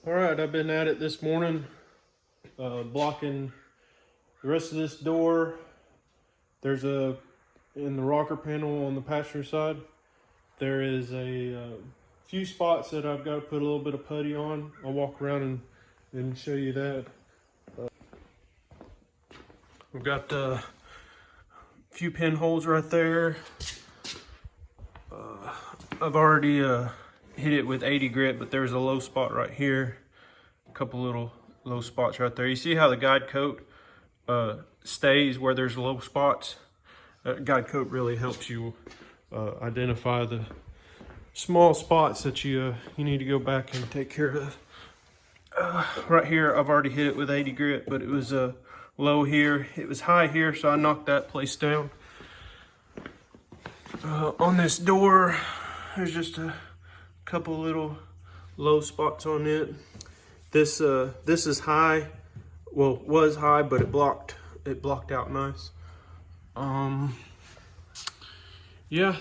All right, I've been at it this morning, blocking the rest of this door. There's in the rocker panel on the passenger side, there is a few spots that I've got to put a little bit of putty on. I'll walk around and show you that. We've got a few pinholes right there. I've already hit it with 80 grit, but there's a low spot right here. A couple little low spots right there. You see how the guide coat stays where there's low spots? Guide coat really helps you identify the small spots that you need to go back and take care of. Right here, I've already hit it with 80 grit, but it was low here. It was high here, so I knocked that place down. On this door, there's just a couple little low spots on it. This is high. Well, was high, but it blocked out nice. Yeah,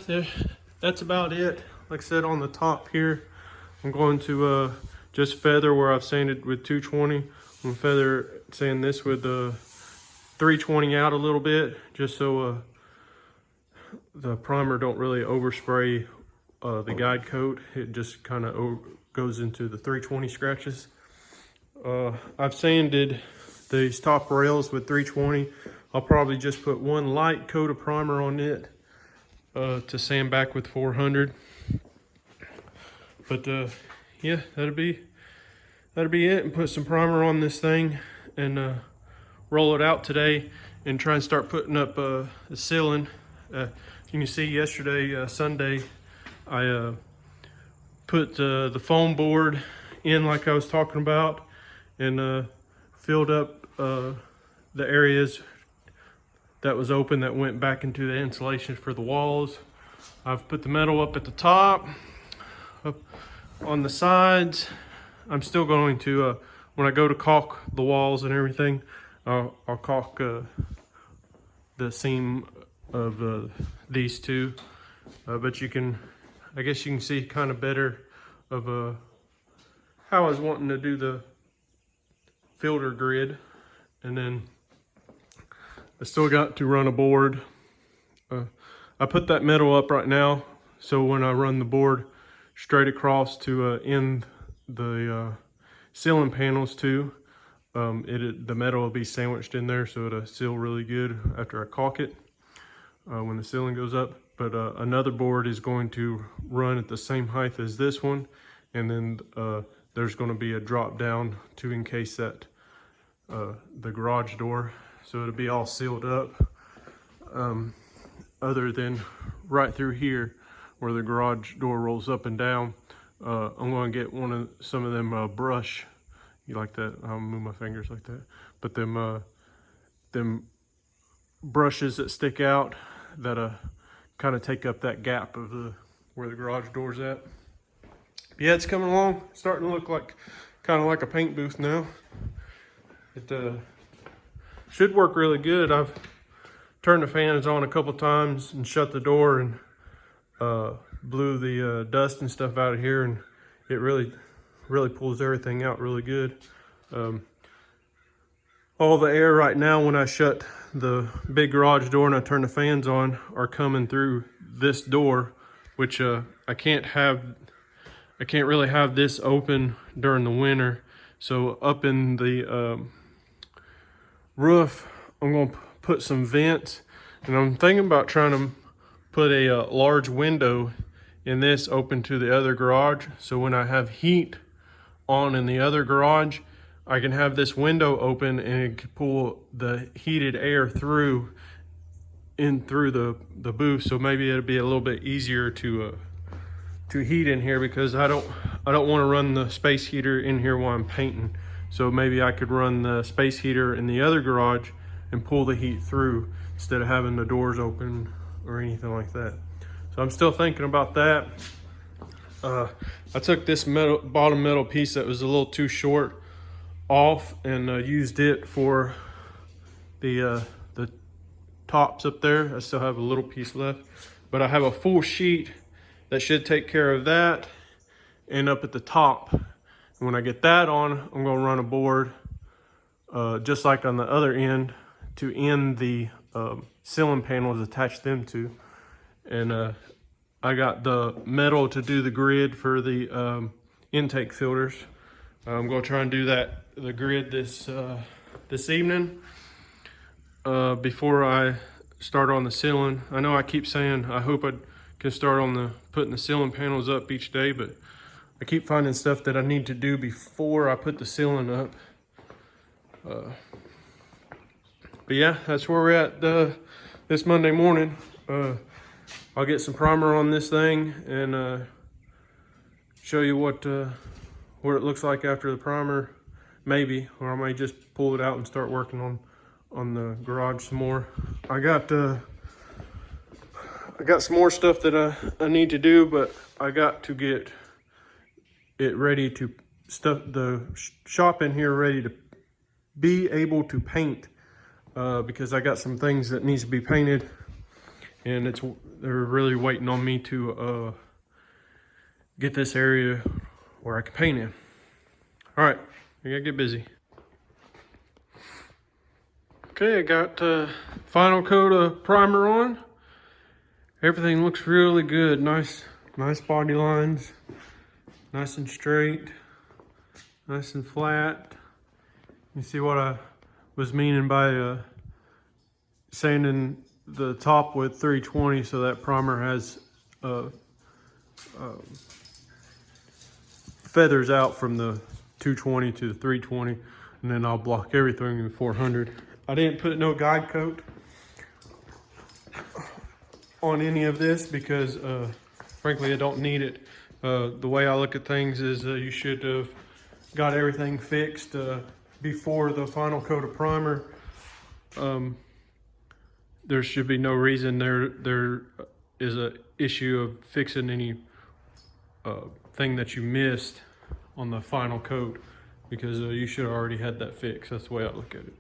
that's about it. Like I said, on the top here, I'm going to just feather where I've sanded with 220. I'm gonna sand this with 320 out a little bit, just so the primer don't really overspray the guide coat. It just kind of goes into the 320 scratches. I've sanded these top rails with 320. I'll probably just put one light coat of primer on it to sand back with 400. But yeah, that'll be it. And put some primer on this thing and roll it out today and try and start putting up the ceiling. You can see yesterday, Sunday, I put the foam board in like I was talking about, and filled up the areas that was open that went back into the insulation for the walls. I've put the metal up at the top, up on the sides. I'm still going to, when I go to caulk the walls and everything, I'll caulk the seam of these two. But I guess you can see kind of better of how I was wanting to do the filter grid. And then I still got to run a board. I put that metal up right now, so when I run the board straight across to end the ceiling panels too, the metal will be sandwiched in there, so it'll seal really good after I caulk it when the ceiling goes up. But another board is going to run at the same height as this one, and then there's going to be a drop down to encase that the garage door, so it'll be all sealed up, other than right through here where the garage door rolls up and down. I'm going to get some of them brush, you like that, I'll move my fingers like that, but them brushes that stick out that kind of take up that gap of where the garage door's at. Yeah, it's coming along, starting to look like kind of like a paint booth now. It should work really good. I've turned the fans on a couple times and shut the door and blew the dust and stuff out of here, and it really pulls everything out really good. All the air right now when I shut the big garage door and I turn the fans on are coming through this door, which I can't really have this open during the winter. So up in the roof, I'm going to put some vents, and I'm thinking about trying to put a large window in this open to the other garage, so when I have heat on in the other garage, I can have this window open and it can pull the heated air through the booth. So maybe it'll be a little bit easier to heat in here, because I don't want to run the space heater in here while I'm painting. So maybe I could run the space heater in the other garage and pull the heat through instead of having the doors open or anything like that. So I'm still thinking about that. I took this bottom metal piece that was a little too short off and used it for the tops up there. I still have a little piece left, but I have a full sheet that should take care of that. And up at the top, And when I get that on, I'm gonna run a board just like on the other end to end the ceiling panels, attach them to. And I got the metal to do the grid for the intake filters. I'm gonna try and do the grid this evening before I start on the ceiling. I know I keep saying I hope I can start on putting the ceiling panels up each day, but I keep finding stuff that I need to do before I put the ceiling up. But yeah, that's where we're at this Monday morning. I'll get some primer on this thing and show you what it looks like after the primer, maybe, or I might just pull it out and start working on the garage some more. I got some more stuff that I need to do, but I got to get it ready to stuff the shop in here ready to be able to paint because I got some things that needs to be painted, and they're really waiting on me to get this area where I can paint in. All right, I gotta get busy. Okay, I got final coat of primer on. Everything looks really good. Nice body lines, nice and straight, nice and flat. You see what I was meaning by sanding the top with 320 so that primer has feathers out from the 220 to the 320, and then I'll block everything in 400. I didn't put no guide coat on any of this because frankly I don't need it. The way I look at things is you should have got everything fixed before the final coat of primer. There should be no reason there is a issue of fixing any thing that you missed on the final coat, because you should have already had that fixed. That's the way I look at it,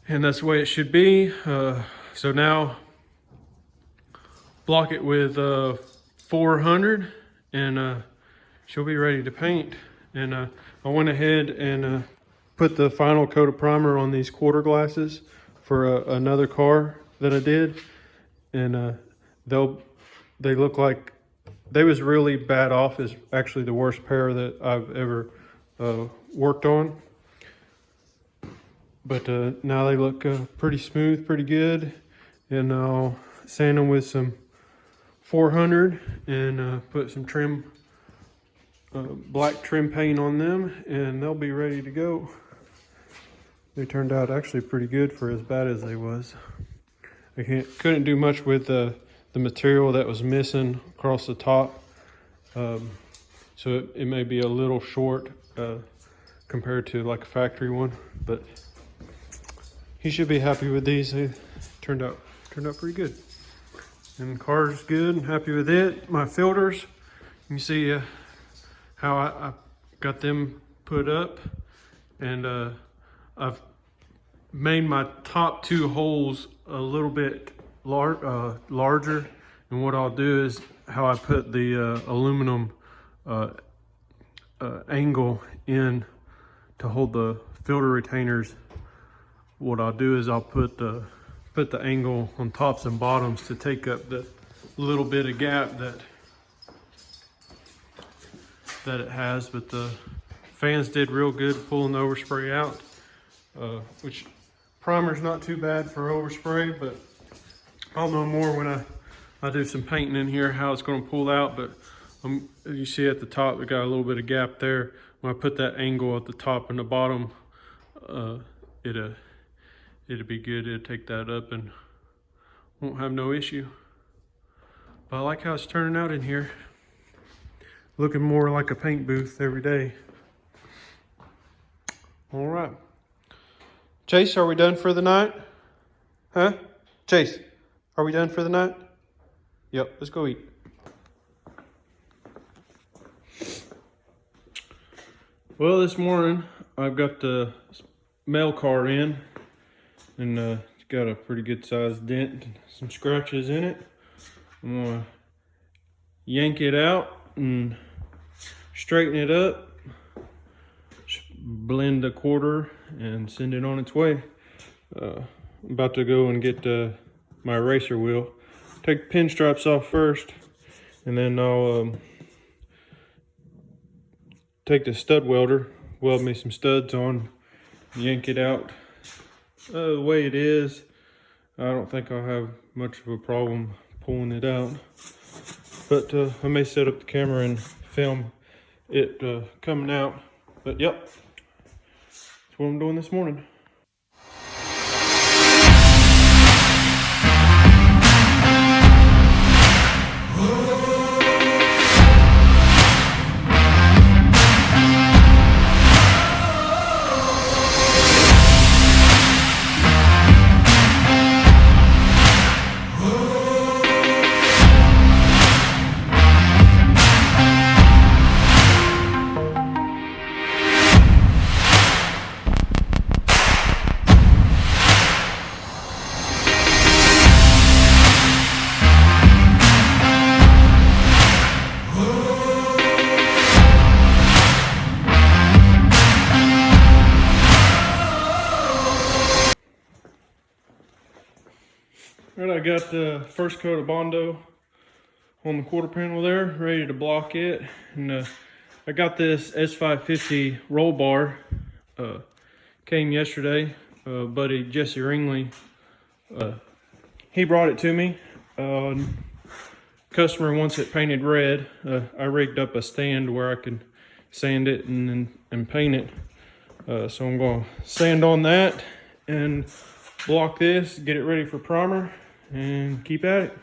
and that's the way it should be. So now block it with 400 and she'll be ready to paint. And I went ahead and put the final coat of primer on these quarter glasses for another car that I did, and they look like they was really bad off. Is actually the worst pair that I've ever worked on, but now they look pretty smooth, pretty good. And I'll sand them with some 400 and put some trim black trim paint on them, and they'll be ready to go. They turned out actually pretty good for as bad as they was. I couldn't do much with the material that was missing across the top, so it may be a little short compared to like a factory one, but he should be happy with these. They turned out pretty good, and the car's good. I'm happy with it. My filters, you can see how I got them put up, and I've made my top two holes a little bit larger, and what I'll do is how I put the aluminum angle in to hold the filter retainers. What I'll do is I'll put the angle on tops and bottoms to take up that little bit of gap that it has. But the fans did real good pulling the overspray out, which primer's not too bad for overspray, but I'll know more when I do some painting in here how it's going to pull out. But you see at the top we got a little bit of gap there. When I put that angle at the top and the bottom, it'll be good. It'll take that up and won't have no issue. But I like how it's turning out in here. Looking more like a paint booth every day. All right. Chase, are we done for the night? Huh? Chase, are we done for the night? Yep, let's go eat. Well, this morning I've got the mail car in, and it's got a pretty good sized dent and some scratches in it. I'm gonna yank it out and straighten it up, blend a quarter and send it on its way. I'm about to go and get my eraser wheel. Take the pinstripes off first, and then I'll take the stud welder, weld me some studs on, yank it out the way it is. I don't think I'll have much of a problem pulling it out, but I may set up the camera and film it coming out. But yep, that's what I'm doing this morning. Alright, I got the first coat of Bondo on the quarter panel there, ready to block it. And I got this S550 roll bar, came yesterday. Buddy Jesse Ringley, he brought it to me. Customer wants it painted red. I rigged up a stand where I can sand it and paint it. So I'm going to sand on that and block this, get it ready for primer, and keep at it.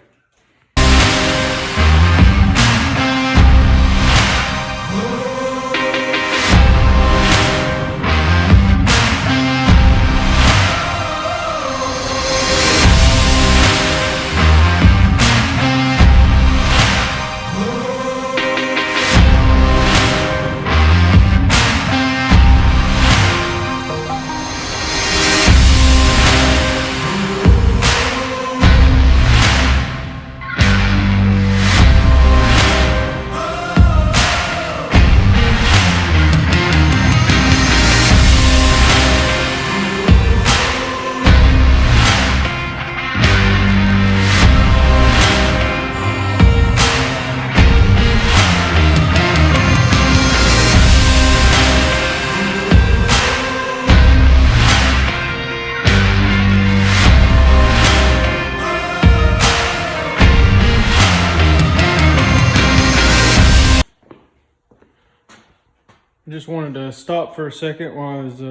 I just wanted to stop for a second while I was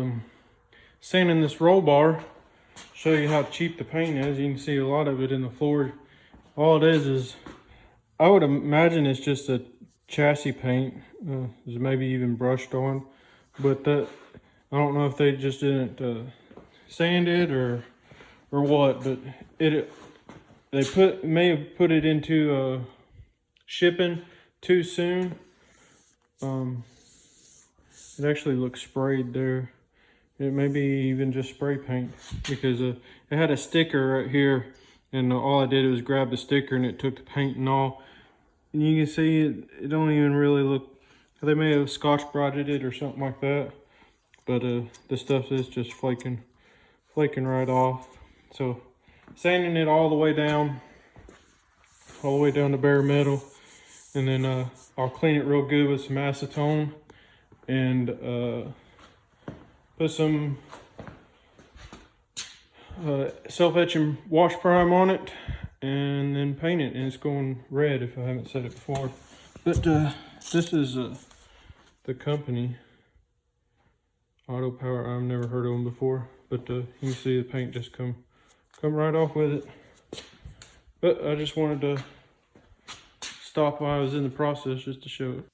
sanding this roll bar, show you how cheap the paint is. You can see a lot of it in the floor. All it is I would imagine it's just a chassis paint. It's maybe even brushed on, but that, I don't know if they just didn't sand it or what, but they may have put it into shipping too soon. It actually looks sprayed there. It may be even just spray paint, because it had a sticker right here, and all I did was grab the sticker and it took the paint and all. And you can see it don't even really look, they may have Scotch-Brighted it or something like that, but the stuff is just flaking right off. So sanding it all the way down to bare metal, and then I'll clean it real good with some acetone and put some self-etching wash prime on it, and then paint it, and it's going red if I haven't said it before. But this is the company, Auto Power. I've never heard of them before, but you can see the paint just come right off with it. But I just wanted to stop while I was in the process just to show it.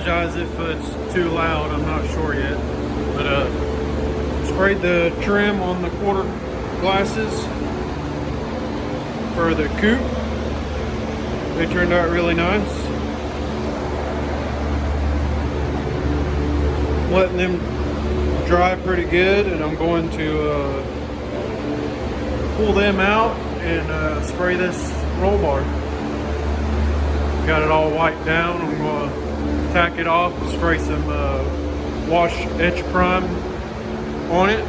apologize if it's too loud, I'm not sure yet. But sprayed the trim on the quarter glasses for the coupe. They turned out really nice. Letting them dry pretty good, and I'm going to pull them out and spray this roll bar. Got it all wiped down. I'm going to tack it off, spray some wash etch prime on it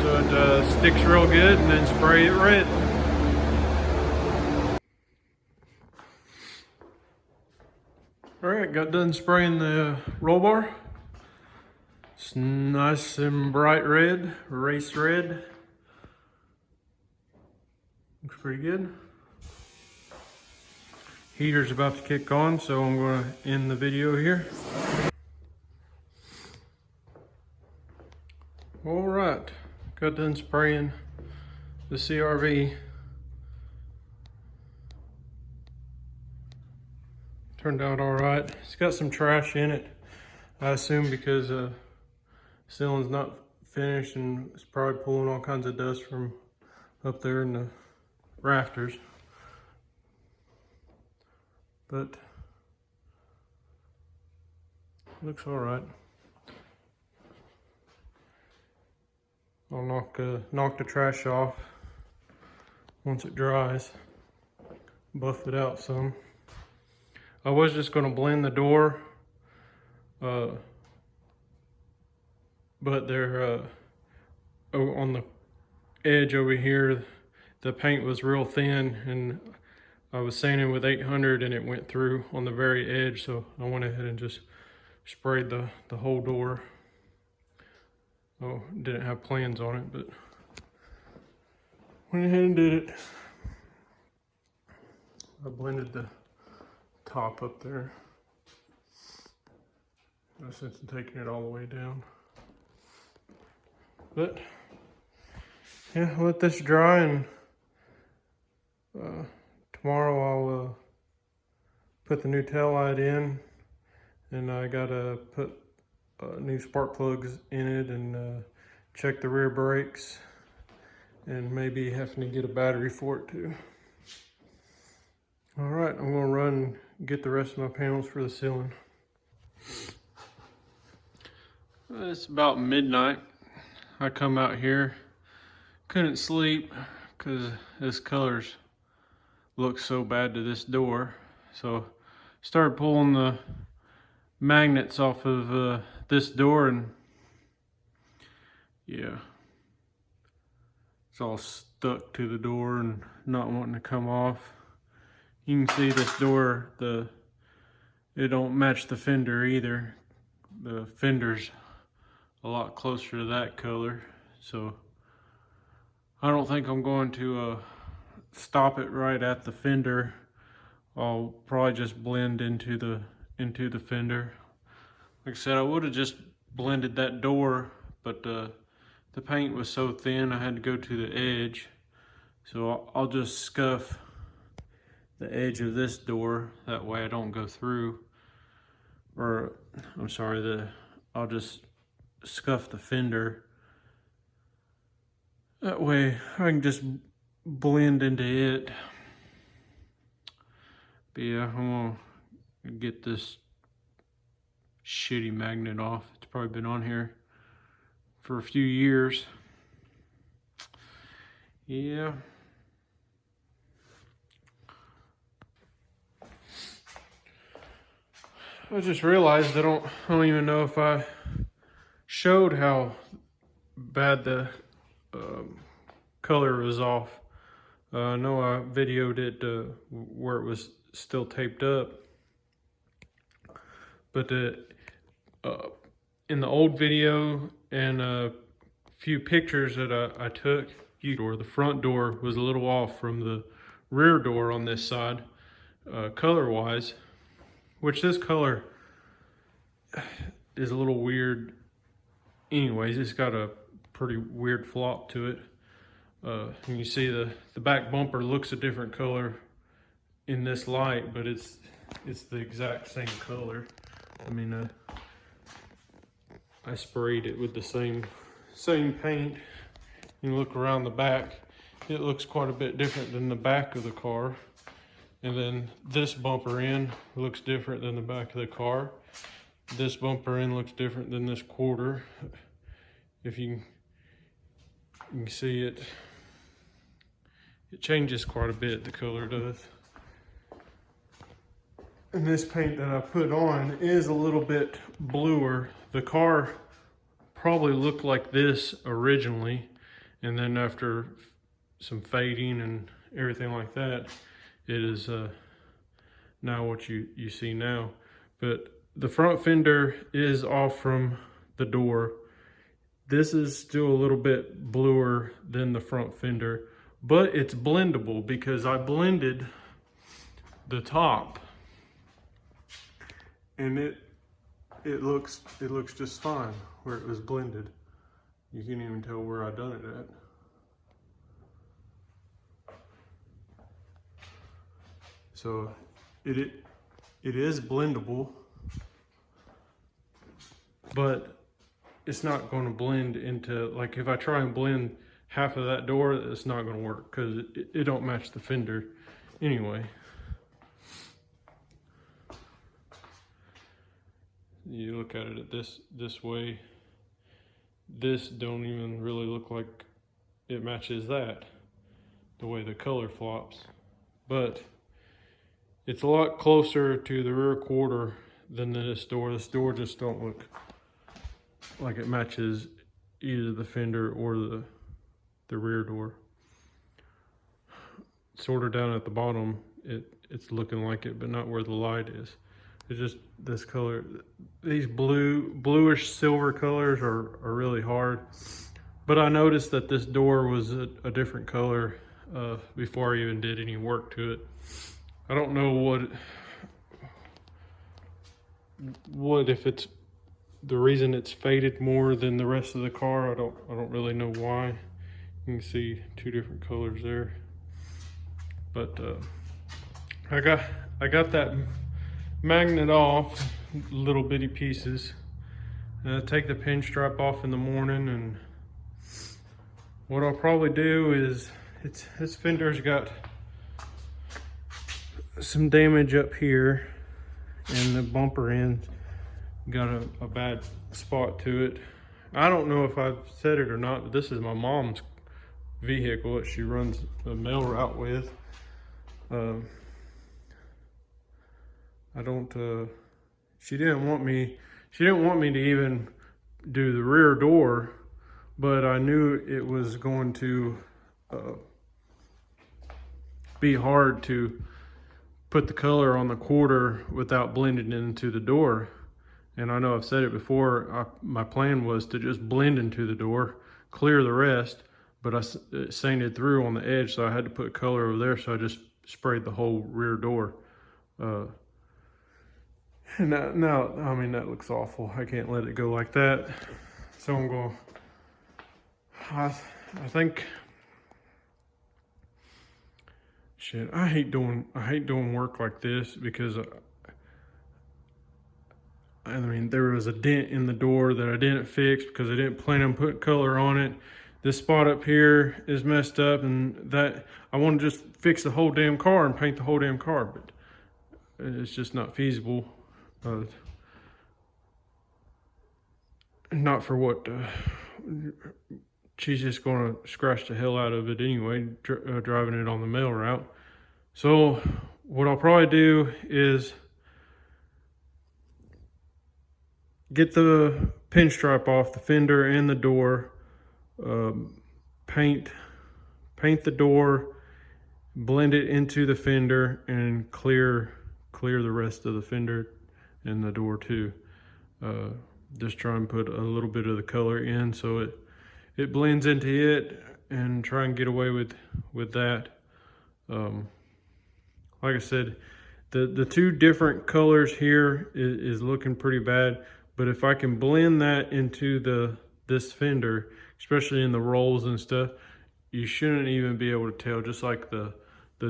so it sticks real good, and then spray it red. Alright, got done spraying the roll bar. It's nice and bright red, race red. Looks pretty good. Heater's about to kick on, so I'm going to end the video here. Alright, got done spraying the CRV. Turned out alright. It's got some trash in it, I assume, because ceiling's not finished and it's probably pulling all kinds of dust from up there in the rafters. But looks alright. I'll knock the trash off once it dries. Buff it out some. I was just going to blend the door, but they're on the edge over here. The paint was real thin, and I was sanding with 800 and it went through on the very edge, so I went ahead and just sprayed the whole door. Oh, didn't have plans on it, but went ahead and did it. I blended the top up there. No sense in taking it all the way down. But yeah, I'll let this dry, and tomorrow I'll put the new tail light in, and I gotta put new spark plugs in it, and check the rear brakes, and maybe having to get a battery for it too. All right, I'm gonna run and get the rest of my panels for the ceiling. It's about midnight. I come out here, couldn't sleep because this colors look so bad to this door. So started pulling the magnets off of this door, and yeah, it's all stuck to the door and not wanting to come off. You can see this door, it don't match the fender either. The fender's a lot closer to that color, so I don't think I'm going to stop it right at the fender. I'll probably just blend into the fender. Like I said, I would have just blended that door, but the paint was so thin I had to go to the edge. So I'll just scuff the edge of this door, that way I don't go through. Or I'm sorry, I'll just scuff the fender. That way I can just blend into it. But yeah, I'm gonna get this shitty magnet off. It's probably been on here for a few years. Yeah. I just realized I don't even know if I showed how bad the color was off. I know I videoed it where it was still taped up, but in the old video and a few pictures that I took, the front door was a little off from the rear door on this side, color wise, which this color is a little weird anyways. It's got a pretty weird flop to it. You can see the back bumper looks a different color in this light, but it's the exact same color. I mean, I sprayed it with the same paint. You look around the back, it looks quite a bit different than the back of the car. And then this bumper end looks different than the back of the car. This bumper end looks different than this quarter. If you can see it, it changes quite a bit, the color does. And this paint that I put on is a little bit bluer. The car probably looked like this originally, and then after some fading and everything like that, it is now what you see now. But the front fender is off from the door. This is still a little bit bluer than the front fender, but it's blendable because I blended the top, and it looks just fine where it was blended. You can't even tell where I done it at. So it is blendable, but it's not going to blend into, like if I try and blend half of that door, it's not going to work because it don't match the fender anyway. You look at it this way, this don't even really look like it matches that, the way the color flops. But it's a lot closer to the rear quarter than this door. This door just don't look like it matches either the fender or the rear door. Sort of down at the bottom, it's looking like it, but not where the light is. It's just this color. These bluish silver colors are really hard. But I noticed that this door was a different color before I even did any work to it. I don't know what if it's the reason it's faded more than the rest of the car. I don't really know why. You can see two different colors there. But I got that magnet off, little bitty pieces. And I take the pinstripe off in the morning, and what I'll probably do is this fender's got some damage up here, and the bumper end got a bad spot to it. I don't know if I've said it or not, but this is my mom's vehicle that she runs a mail route with. She didn't want me to even do the rear door, but I knew it was going to be hard to put the color on the quarter without blending it into the door. And I know I've said it before, my plan was to just blend into the door, clear the rest, but I sanded through on the edge, so I had to put color over there, so I just sprayed the whole rear door. And now, I mean, that looks awful. I can't let it go like that. So I'm going, I think, shit, I hate doing work like this because I mean, there was a dent in the door that I didn't fix because I didn't plan on putting color on it. This spot up here is messed up, and that I want to just fix the whole damn car and paint the whole damn car, but it's just not feasible. Not for what she's just gonna scratch the hell out of it anyway, driving it on the mail route. So what I'll probably do is get the pinstripe off the fender and the door, paint the door, blend it into the fender, and clear the rest of the fender and the door too. Just try and put a little bit of the color in so it blends into it, and try and get away with that. Like I said, the two different colors here is looking pretty bad, but if I can blend that into this fender, especially in the rolls and stuff, you shouldn't even be able to tell. Just like the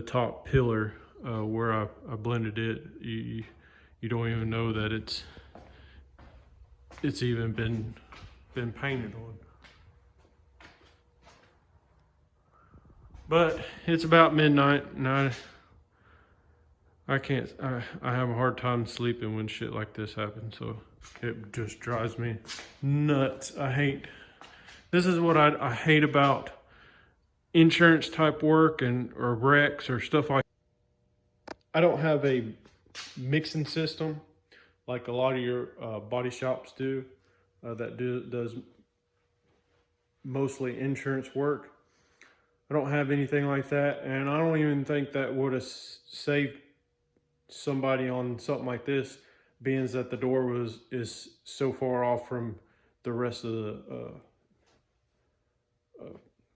top pillar where I blended it, you don't even know that it's even been painted on. But it's about midnight and I have a hard time sleeping when shit like this happens, so it just drives me nuts. This is what I hate about insurance type work or wrecks or stuff like that. I don't have a mixing system like a lot of your body shops do does mostly insurance work. I don't have anything like that, and I don't even think that would have saved somebody on something like this, being that the door is so far off from the rest of the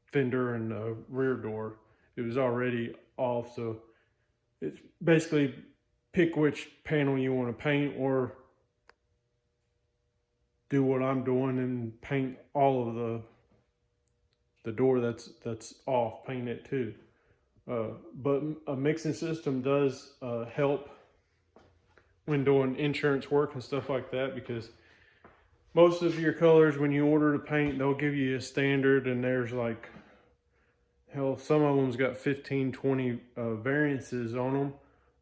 fender and rear door. It was already off, so it's basically pick which panel you want to paint, or do what I'm doing and paint all of the door that's off, paint it too. But a mixing system does help when doing insurance work and stuff like that, because most of your colors, when you order the paint, they'll give you a standard, and there's like, hell, some of them's got 15, 20 variances on them.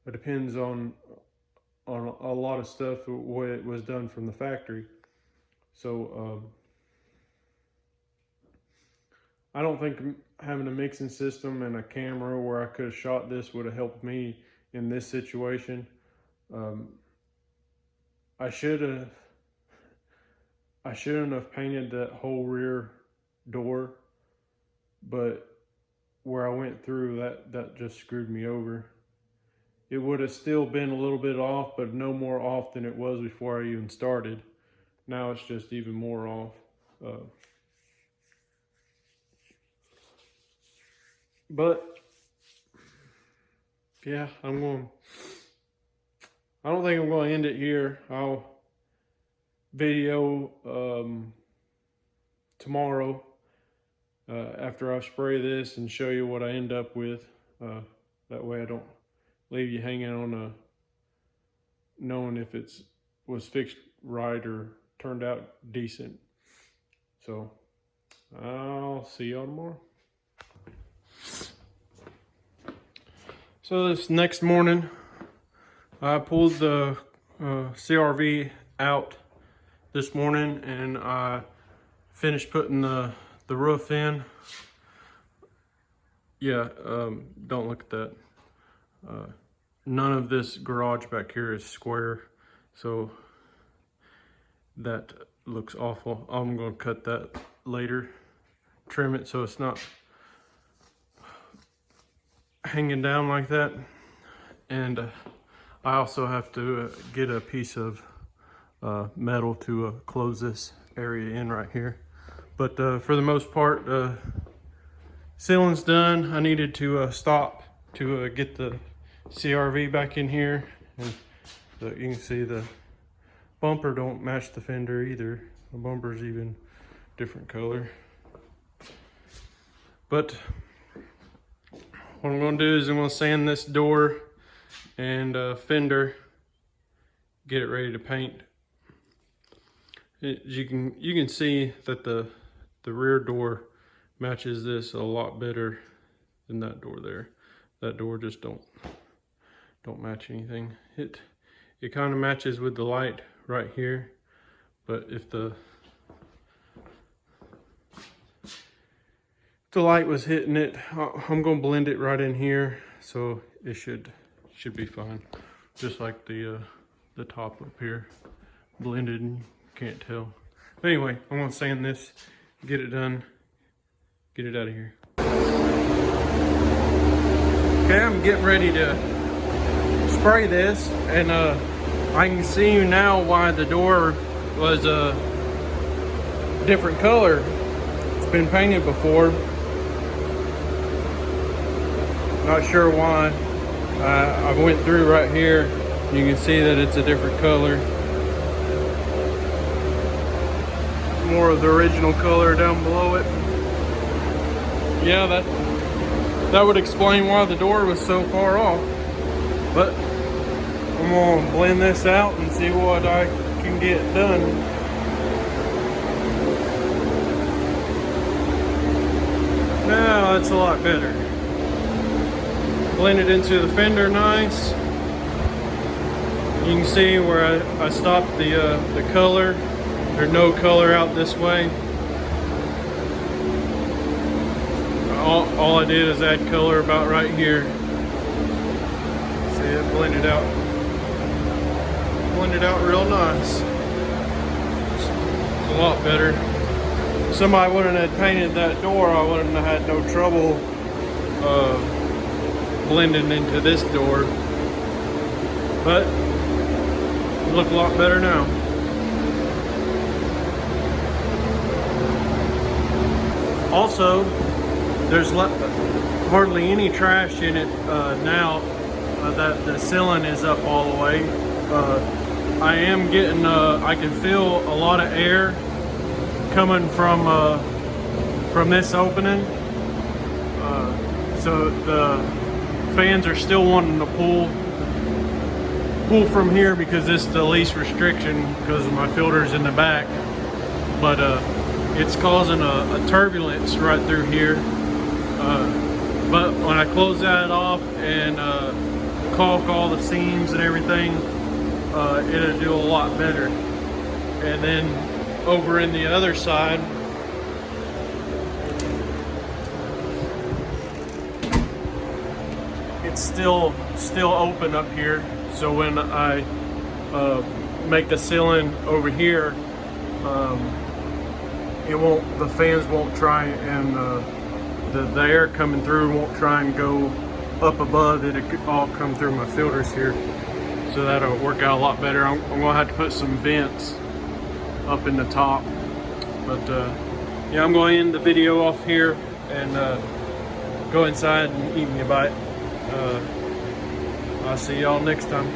It depends on a lot of stuff, the way it was done from the factory. So I don't think having a mixing system and a camera where I could have shot this would have helped me in this situation. I shouldn't have painted that whole rear door, but where I went through, that just screwed me over. It would have still been a little bit off, but no more off than it was before I even started. Now it's just even more off. But yeah, I don't think I'm going to end it here. I'll video tomorrow after I spray this and show you what I end up with. That way I don't leave you hanging on knowing if it's was fixed right or turned out decent. So I'll see y'all tomorrow. So this next morning, I pulled the CRV out this morning, and I finished putting the roof in. Yeah, don't look at that. None of this garage back here is square, so that looks awful. I'm going to cut that later, trim it so it's not hanging down like that. And I also have to get a piece of metal to close this area in right here. But for the most part, sealing's done. I needed to stop to get the CRV back in here, and you can see the bumper don't match the fender either. The bumper's even different color. But what I'm going to do is I'm going to sand this door and fender, get it ready to paint. You can see that the rear door matches this a lot better than that door there. That door just don't match anything. It kind of matches with the light right here, but if the light was hitting it, I'm gonna blend it right in here, so it should be fine. Just like the top up here, blended and you can't tell. But anyway, I'm gonna sand this, get it done, get it out of here. Okay, I'm getting ready to spray this, and I can see now why the door was a different color. It's been painted before. Not sure why. I went through right here. You can see that it's a different color. More of the original color down below it. Yeah, that would explain why the door was so far off. But I'm gonna blend this out and see what I can get done. now it's a lot better. Blended into the fender nice. You can see where I stopped the color. There's no color out this way. All I did is add color about right here. See it blended out real nice. It's a lot better. If somebody wouldn't have painted that door, I wouldn't have had no trouble blending into this door. But it look a lot better now. Also, there's hardly any trash in it now that the ceiling is up all the way. I am getting, I can feel a lot of air coming from this opening. So the fans are still wanting to pull from here because this is the least restriction because my filter's in the back. But it's causing a turbulence right through here. But when I close that off and caulk all the seams and everything, it'll do a lot better. And then over in the other side, it's still open up here. So when I make the ceiling over here, the fans won't try and the air coming through won't try and go up above it. It could all come through my filters here, so that'll work out a lot better. I'm gonna have to put some vents up in the top, but yeah, I'm going to end the video off here and go inside and eat me a bite. I'll see y'all next time.